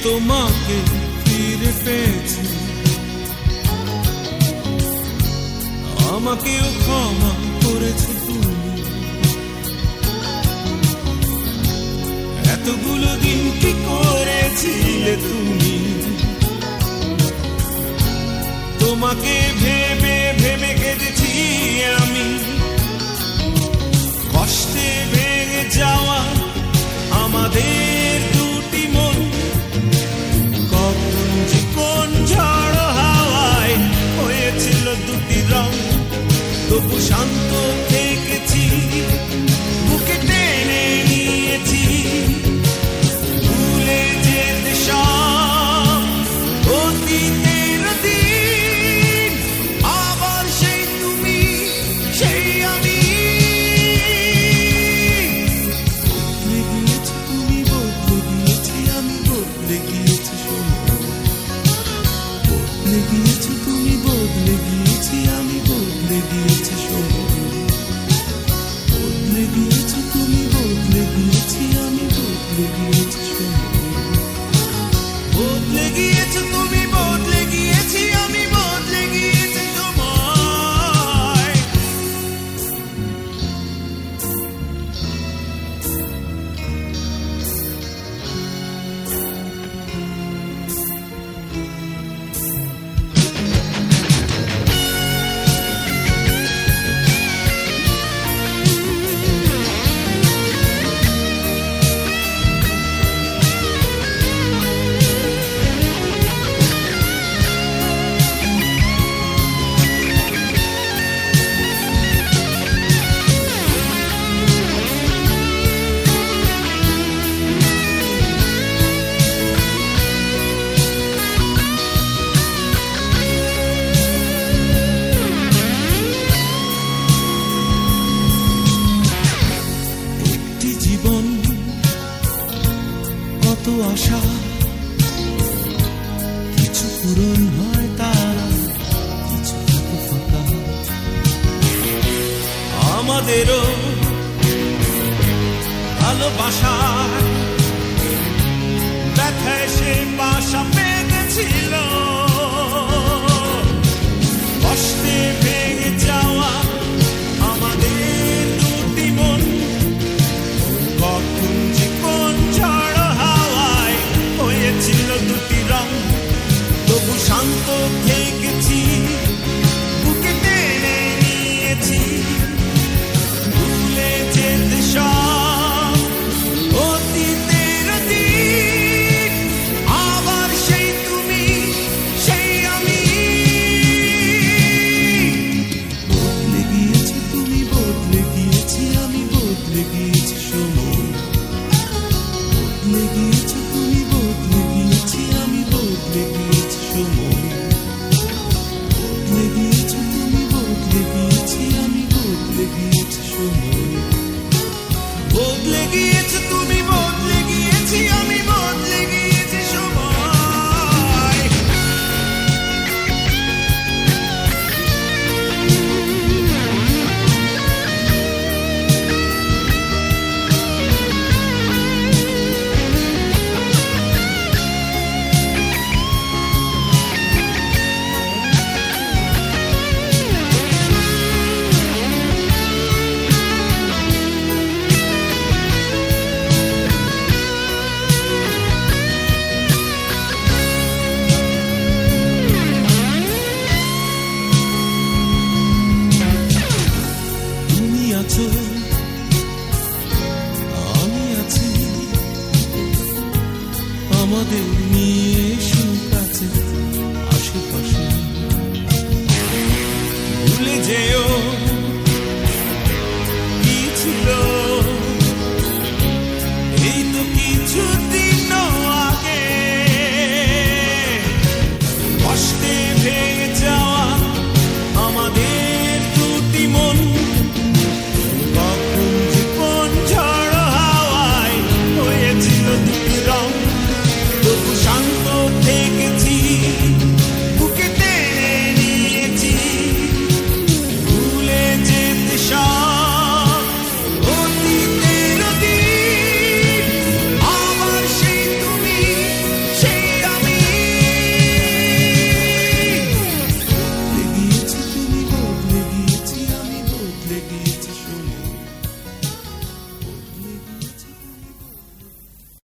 তোমাকে ফিরে পেয়েছি, আমাকেও ক্ষমা করেছো তুমি। এতগুলো দিন কি করেছিলে তুমি? তোমাকে ভেবে ভেবে কেঁদেছি আমি, কষ্টে ভেঙে যাওয়া আমাদের দুটি মন। কখন যে কোন ঝড় হাওয়ায় হয়েছিল দুটি রং, তবু শান্ত থেকেছি, বুকে টেনে নিয়েছি। ভুলে যেতে সব অতীতের দিন, আবার সেই তুমি সেই আমি। বদলে গিয়েছো তুমি, বদলে গিয়েছি আমি, বদলে গিয়েছি সময়। বদলে গিয়েছো তুমি, বদলে গিয়েছি আমি, বদলে গিয়েছি সময়। বদলে গিয়েছো তুমি, বদলে গিয়েছি আমি, বদলে গিয়েছি সময়। বদলে গিয়েছো তুমি, বদলে গিয়েছি আমি, বদলে গিয়েছি সময়। একটি জীবন, কত আশা, কিছু পূরণ হয় তারা, কিছু থাকে ফাঁকা। আমাদেরও ভালোবাসার ব্যথায় সে বাসা